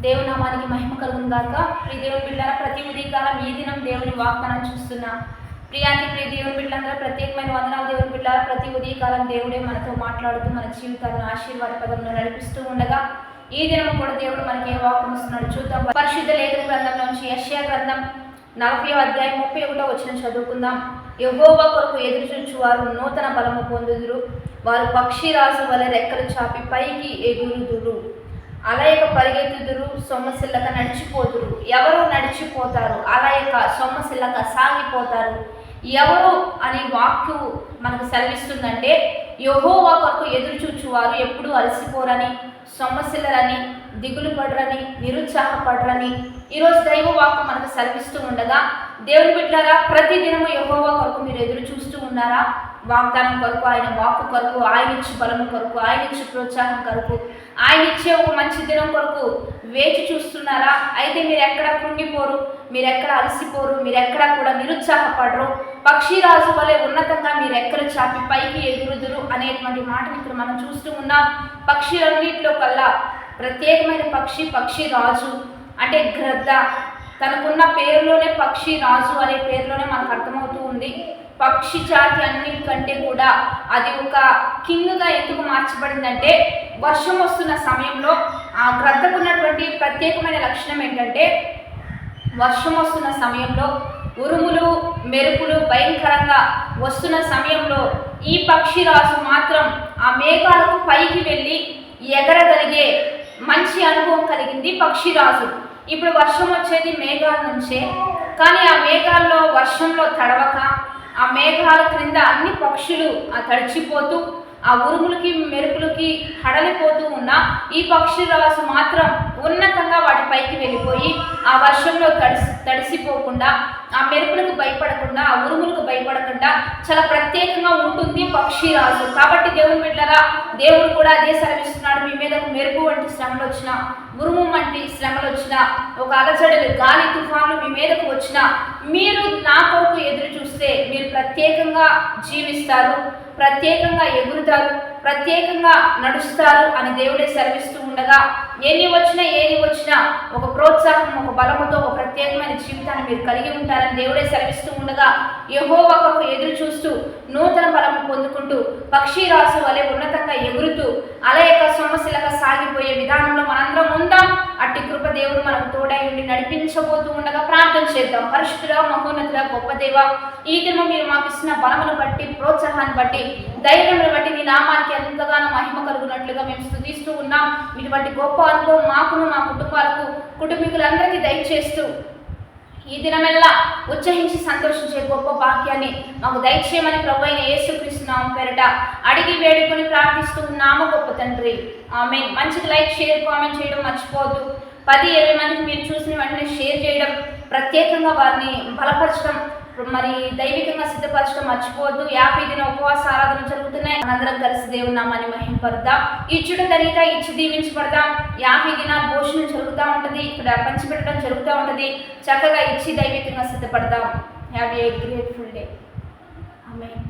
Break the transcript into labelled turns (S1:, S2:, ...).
S1: దేవుని నామానికి మహిమ కలుగును గాక. ప్రియ దేవుని బిడ్డలారా, ప్రతి ఉదయకాలం ఈ దినం దేవుని వాగ్దానం చూస్తున్నా ప్రియ దేవుని బిడ్డలందరూ ప్రత్యేకమైన వందనాలు. దేవుని బిడ్డలారా, ప్రతి ఉదయకాలం దేవుడే మనతో మాట్లాడుతూ మన జీవితాలను ఆశీర్వాద పదంలో నడిపిస్తూ ఉండగా ఈ దినం కూడా దేవుడు మనకి ఏ వాక్కును ఇస్తున్నాడు చూద్దాం. పరిశుద్ధ లేఖన గ్రంథంలోంచి యెషయా గ్రంథం 40వ అధ్యాయం 31వ వచనం చదువుకుందాం. యెహోవా కొరకు ఎదురుచూచు వారు నూతన బలము పొందుదురు, వారు పక్షిరాజు వలె రెక్కలు చాపి పైకి ఎగురుదురు, అలయక పరిగెత్తుదురు, సొమ్మసిల్లక నడిచిపోదురు. ఎవరు నడిచిపోతారు? అలయక సొమ్మసిల్లక సాగిపోతారు. ఎవరు అని వాక్కు మనకు సెలవిస్తుందంటే యెహోవా కొరకు ఎదురు చూచువారు ఎప్పుడు అలసిపోరని, సొమ్మసిల్లరని, దిగులు పడరని, నిరుత్సాహపడరని ఈరోజు దైవ వాక్కు మనకు సెలవిస్తూ ఉండగా దేవుని బిడ్డలారా, ప్రతి దినము యెహోవా కొరకు మీరు ఎదురు చూస్తూ ఉన్నారా? వాగ్దానం కొరకు, ఆయన వాక్కు కొరకు, ఆయన ఇచ్చే బలము కొరకు, ఆయన ఇచ్చే ప్రోత్సాహం కొరకు, ఆయన ఇచ్చే ఒక మంచి దినం కొరకు వేచి చూస్తున్నారా? అయితే మీరు ఎక్కడ కృంగిపోరు, మీరు ఎక్కడ అలసిపోరు, మీరు ఎక్కడ కూడా నిరుత్సాహపడరు. పక్షిరాజు వలె ఉన్నతంగా మీరు ఎక్కలు చాపి పైకి ఎగురుదురు అనేటువంటి మాటను ఇక్కడ మనం చూస్తూ ఉన్నాం. పక్షులన్నింటిలో కల్లా ప్రత్యేకమైన పక్షిరాజు అంటే గ్రద్ద. తనకున్న పేరులోనే పక్షిరాజు అనే పేరులోనే మనకు అర్థమవుతూ ఉంది. పక్షి జాతి అన్నిటికంటే కూడా అది ఒక కింగ్గా ఎందుకు మార్చబడిందంటే వర్షం వస్తున్న సమయంలో ఆ గ్రద్దకున్నటువంటి ప్రత్యేకమైన లక్షణం ఏంటంటే వర్షం వస్తున్న సమయంలో ఉరుములు మెరుపులు భయంకరంగా వస్తున్న సమయంలో ఈ పక్షిరాజు మాత్రం ఆ మేఘాలకు పైకి వెళ్ళి ఎగరగలిగే మంచి అనుభవం కలిగింది పక్షిరాజు. ఇప్పుడు వర్షం వచ్చేది మేఘాల నుంచే, కానీ ఆ మేఘాల్లో వర్షంలో తడవక ఆ మేఘాల క్రింద అన్ని పక్షులు తడిచిపోతూ ఆ ఉరుములకి మెరుపులకి హడలిపోతూ ఉన్న ఈ పక్షిరాజు మాత్రం ఉన్నతంగా వాటి పైకి వెళ్ళిపోయి ఆ వర్షంలో తడిసిపోకుండా, ఆ మెరుపులకు భయపడకుండా, ఆ ఉరుములకు భయపడకుండా చాలా ప్రత్యేకంగా ఉంటుంది పక్షిరాజు. కాబట్టి దేవుని బిడ్డలారా, దేవుడు కూడా అదే సెలవిస్తున్నాడు. మీ మీద మెరుపు వంటి శ్రమలు వచ్చినా, ఉరుము వంటి శ్రమలు వచ్చినా, ఒక అలజడులు గాలి తుఫాన్లు మీ మీదకు వచ్చినా మీరు నా కొరకు ఎదురు చూస్తే మీరు ప్రత్యేకంగా జీవిస్తారు, ప్రత్యేకంగా ఎగురుతారు, ప్రత్యేకంగా నడుస్తారు అని దేవుడే సెలవిస్తూ ఉండగా ఏది వచ్చినా ఒక ప్రోత్సాహం, ఒక బలముతో ఒక ప్రత్యేకమైన జీవితాన్ని మీరు కలిగి ఉంటారని దేవుడే సెలవిస్తూ ఉండగా యెహోవా కొరకు ఎదురు చూస్తూ నూతన బలము పొందుకుంటూ పక్షిరాజు వలె ఉన్నతంగా ఎగురుతూ అలయక సొమ్మసిల్లక సాగిపోయే విధానంలో మనందరం ఉందాం. అట్టి కృప దేవుడు మనకు తోడై ఉండి నడిపించబోతూ ఉండగా ప్రార్థన చేద్దాం. పరిశుద్ధుడా, మహోన్నతుడా, గొప్ప దేవ, ఈ దినం మీరు మాకు ఇస్తున్న బలమును బట్టి, ప్రోత్సాహాన్ని బట్టి, ధైర్యమును బట్టి నీ నామానికి ఎంతగానో మహిమ కలుగునట్లుగా మేము స్తుతిస్తూ ఉన్నాం. ఇటువంటి గొప్ప అనుభవం మాకును, మా కుటుంబాలకు, కుటుంబీకులందరికీ దయచేస్తూ ఈ దినమెల్లా ఉత్సహించి సంతోషించే గొప్ప భాగ్యాన్ని మాకు దయచేయమని ప్రభువైన యేసుక్రీస్తు నామమున పేరట అడిగి వేడుకొని ప్రార్థిస్తూ ఉన్నాము గొప్ప తండ్రి, ఆమేన్. మంచిగా లైక్, షేర్, కామెంట్ చేయడం మర్చిపోవద్దు. 10-20 మందికి మీరు చూసిన వెంటనే షేర్ చేయడం, ప్రత్యేకంగా వారిని బలపరచడం, మరి దైవికంగా సిద్ధపరచడం మర్చిపోవద్దు. 50 దిన ఉపవాస ఆరాధన జరుగుతున్నాయి. మనందరం కలిసి దేవుని నామాన్ని మహిమపడదాం. ఇచ్చుట ధనిత ఇచ్చి దీవించబడదాం. 50 దినాలు భోజనం జరుగుతూ ఉంటుంది, ఇక్కడ పంచిపెట్టడం జరుగుతూ ఉంటుంది. చక్కగా ఇచ్చి దైవికంగా సిద్ధపడదాం. Have a grateful day. Amen.